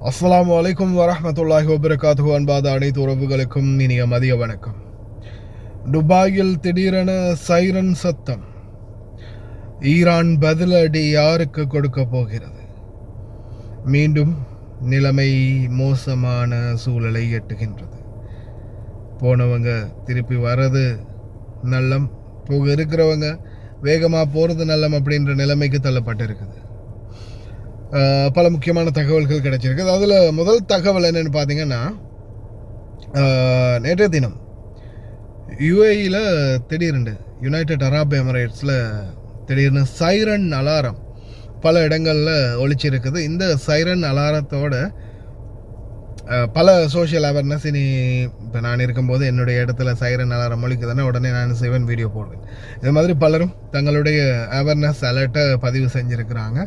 அஸ்ஸலாமு அலைக்கும் வரஹ்மத்துல்லாஹி வபரகாத்துஹு. அன்பாத அனைத்து உறவுகளுக்கும் இனிய மதிய வணக்கம். துபாயில் திடீரென சைரன் சத்தம். ஈரான் பதிலடி யாருக்கு கொடுக்க போகிறது? மீண்டும் நிலைமை மோசமான சூழலை எட்டுகின்றது. போனவங்க திருப்பி வர்றது நல்லம், போக இருக்கிறவங்க வேகமாக போகிறது நல்லம் அப்படின்ற நிலைமைக்கு தள்ளப்பட்டிருக்குது. பல முக்கியமான தகவல்கள் கிடைச்சிருக்கு. அதில் முதல் தகவல் என்னென்னு பார்த்தீங்கன்னா, நேற்றைய தினம் யுஏஇயில் திடீர்னு யுனைடெட் அரப் எமிரேட்ஸில் திடீர்னு சைரன் அலாரம் பல இடங்களில் ஒலிச்சிருக்குது. இந்த சைரன் அலாரத்தோட பல சோஷியல் அவேர்னஸ், இனி இப்போ நான் இருக்கும்போது என்னுடைய இடத்துல சைரன் அலாரம் ஒலிக்குதுன்னா உடனே நான் செய்வேன், வீடியோ போடுவேன். இது மாதிரி பலரும் தங்களுடைய அவேர்னஸ் அலர்ட்டை பதிவு செஞ்சுருக்கிறாங்க.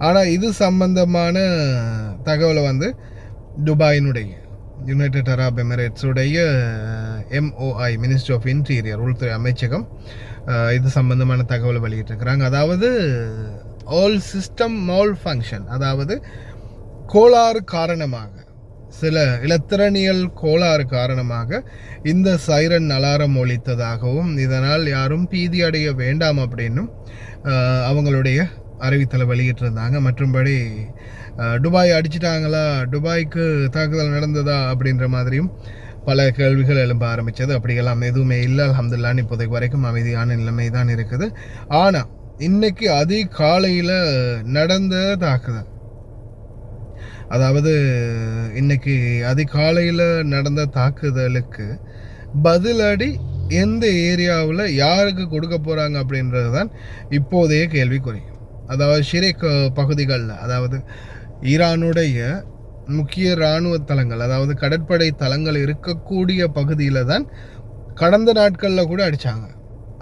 ஆனால் இது சம்பந்தமான தகவலை வந்து துபாயினுடைய யுனைடெட் அரப் எமிரேட்ஸுடைய MOI மினிஸ்ட்ரி ஆஃப் இன்டீரியர், உள்துறை அமைச்சகம் இது சம்பந்தமான தகவலை வெளியிட்டிருக்கிறாங்க. அதாவது ஆல் சிஸ்டம் மால் ஃபங்க்ஷன், அதாவது கோளாறு காரணமாக, சில இலத்திரனியல் கோளாறு காரணமாக இந்த சைரன் அலாரம் ஒலித்ததாகவும், இதனால் யாரும் பீதி அடைய வேண்டாம் அப்படின்னும் அவங்களுடைய அறிவித்தலை வெளியிட்டிருந்தாங்க. மற்றும்படி துபாய் அடிச்சிட்டாங்களா, துபாய்க்கு தாக்குதல் நடந்ததா அப்படின்ற மாதிரியும் பல கேள்விகள் எழும்ப ஆரம்பித்தது. அப்படியெல்லாம் எதுவுமே இல்லை, அல்ஹம்துலில்லாஹ். இப்போதைக்கு வரைக்கும் அமைதியான நிலைமை தான் இருக்குது. ஆனால் இன்னைக்கு அதிகாலையில் நடந்த தாக்குதல், அதாவது இன்னைக்கு அதிகாலையில் நடந்த தாக்குதலுக்கு பதிலடி எந்த ஏரியாவில் யாருக்கு கொடுக்க போகிறாங்க அப்படின்றது தான் இப்போதைய கேள்விக்குறி. அதாவது ஷிரேக் பகுதிகளில், அதாவது ஈரானுடைய முக்கிய இராணுவ தளங்கள், அதாவது கடற்படை தளங்கள் இருக்கக்கூடிய பகுதியில் தான் கடந்த நாட்களில் கூட அடித்தாங்க.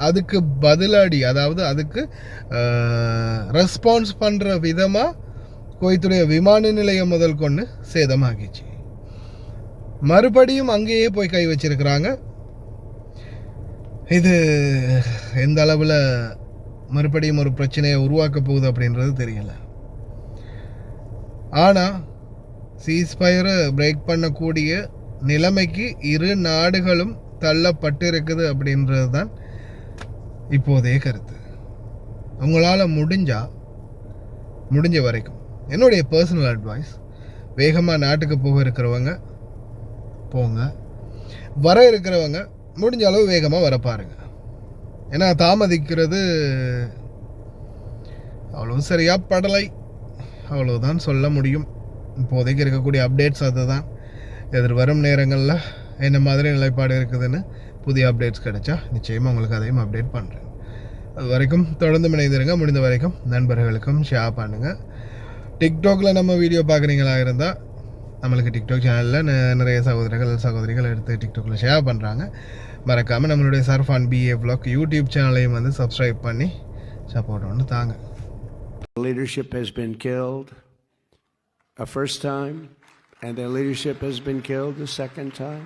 அதுக்கு பதிலடி, அதாவது அதுக்கு ரெஸ்பான்ஸ் பண்ணுற விதமாக குவைத்துடைய விமான நிலையம் முதல் கொண்டு சேதமாகிச்சு. மறுபடியும் அங்கேயே போய் கை வச்சிருக்கிறாங்க. இது எந்த அளவில் மறுபடியும் ஒரு பிரச்சனையை உருவாக்க போகுது அப்படின்றது தெரியல. ஆனால் சீஸ்ஃபயரை பிரேக் பண்ணக்கூடிய நிலைமைக்கு இரு நாடுகளும் தள்ளப்பட்டிருக்குது அப்படின்றது தான் இப்போதைய கருத்து. உங்களால் முடிஞ்ச வரைக்கும் என்னுடைய பர்சனல் அட்வைஸ், வேகமாக நாட்டுக்கு போக இருக்கிறவங்க போங்க, வர இருக்கிறவங்க முடிஞ்ச அளவு வேகமாக வர பாருங்க. ஏன்னா தாமதிக்கிறது அவ்வளோ சரியாக படலை, அவ்வளோதான் சொல்ல முடியும். இப்போதைக்கு இருக்கக்கூடிய அப்டேட்ஸ் அதுதான். எதிர்வரும் நேரங்களில் என்ன மாதிரி நிலைப்பாடு இருக்குதுன்னு புதிய அப்டேட்ஸ் கிடைச்சா நிச்சயமாக உங்களுக்கு அதையும் அப்டேட் பண்ணுறேன். அது வரைக்கும் தொடர்ந்து இணைந்திருங்க. முடிந்த வரைக்கும் நண்பர்களுக்கும் ஷேர் பண்ணுங்கள். டிக்டாக்ல நம்ம வீடியோ பார்க்குறீங்களா இருந்தால் நம்மளுக்கு டிக்டாக் சேனலில் நிறைய சகோதரிகள் எடுத்து டிக்டாக்ல ஷேர் பண்ணுறாங்க. மறக்காமல் நம்மளுடைய சர்ஃபான் BA vlog யூடியூப் சேனலையும் வந்து சப்ஸ்கிரைப் பண்ணி சப்போர்ட் ஒன்று தாங்க. Leadership has been killed a first time, and their leadership has been killed a second time.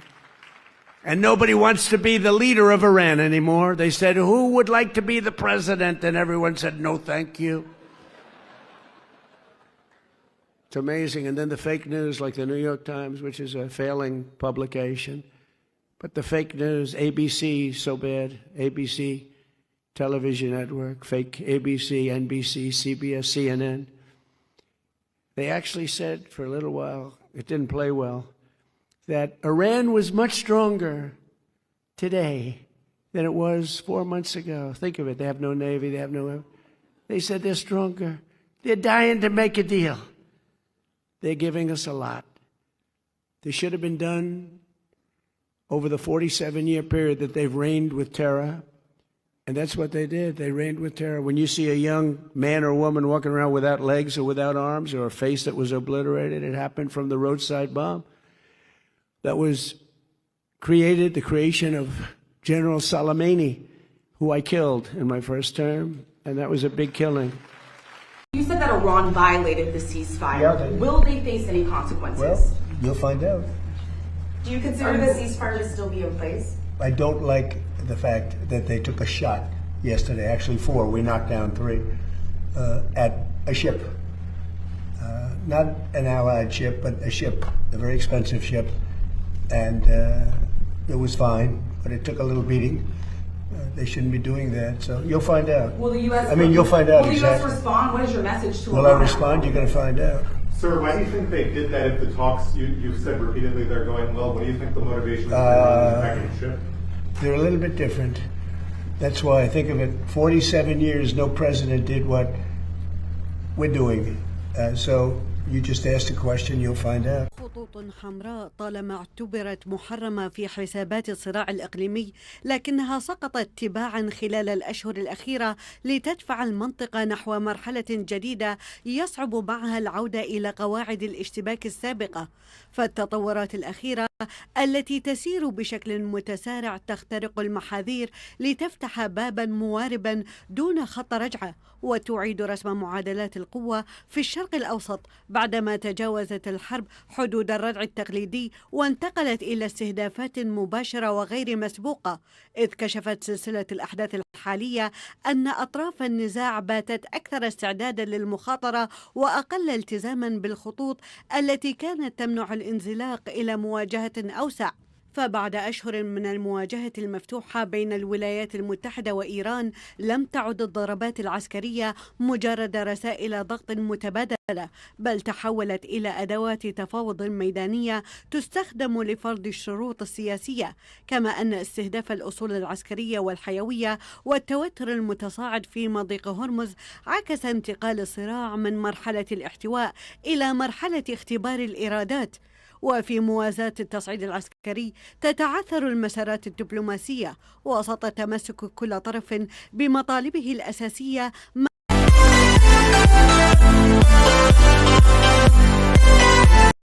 And nobody wants to be the leader of Iran anymore. They said, who would like to be the president? And everyone said, no, thank you. It's amazing. And then the fake news, like the New York Times, which is a failing publication. But the fake news, ABC, so bad. ABC television network, fake ABC, NBC, CBS, CNN. They actually said for a little while, it didn't play well, that Iran was much stronger today than it was 4 months ago. Think of it. They have no navy. They have no... They said they're stronger. They're dying to make a deal. They're giving us a lot. This should have been done over the 47-year period that they've reigned with terror. And that's what they did. They reigned with terror. When you see a young man or woman walking around without legs or without arms or a face that was obliterated, it happened from the roadside bomb that was created, the creation of General Soleimani, who I killed in my first term. And that was a big killing. You said that Iran violated the ceasefire. Yeah, they did. Will they face any consequences? Well, you'll find out. Do you consider the ceasefire to still be in place? I don't like the fact that they took a shot yesterday, actually 4, we knocked down 3, at a ship. Not an Allied ship, but a ship, a very expensive ship. And it was fine, but it took a little beating. They shouldn't be doing that, so you'll find out. Will the U.S. You'll find out Will the exactly. U.S. respond? What is your message to Will I Iran? respond? You're going to find out. Sir, why do you think they did that if the talks, you've said repeatedly they're going well? What do you think the motivation is for attacking the ship? They're a little bit different. That's why I think of it. 47 years, no president did what we're doing. So you just asked a question, you'll find out. خطوط حمراء طالما اعتبرت محرمة في حسابات الصراع الإقليمي، لكنها سقطت تباعا خلال الأشهر الأخيرة لتدفع المنطقة نحو مرحلة جديدة يصعب معها العودة إلى قواعد الاشتباك السابقة. فالتطورات الأخيرة التي تسير بشكل متسارع تخترق المحاذير لتفتح بابا مواربا دون خط رجعة، وتعيد رسم معادلات القوة في الشرق الأوسط بعدما تجاوزت الحرب حدود الردع التقليدي وانتقلت إلى استهدافات مباشرة وغير مسبوقة، إذ كشفت سلسلة الأحداث الحالية أن أطراف النزاع باتت أكثر استعدادا للمخاطرة وأقل التزاما بالخطوط التي كانت تمنع الانزلاق إلى مواجهة أوسع. فبعد أشهر من المواجهة المفتوحة بين الولايات المتحدة وإيران، لم تعد الضربات العسكرية مجرد رسائل ضغط متبادلة، بل تحولت إلى أدوات تفاوض ميدانية تستخدم لفرض الشروط السياسية، كما أن استهداف الأصول العسكرية والحيوية والتوتر المتصاعد في مضيق هرمز عكس انتقال الصراع من مرحلة الاحتواء إلى مرحلة اختبار الإرادات. وفي موازاة التصعيد العسكري تتعثر المسارات الدبلوماسية وسط تمسك كل طرف بمطالبه الأساسية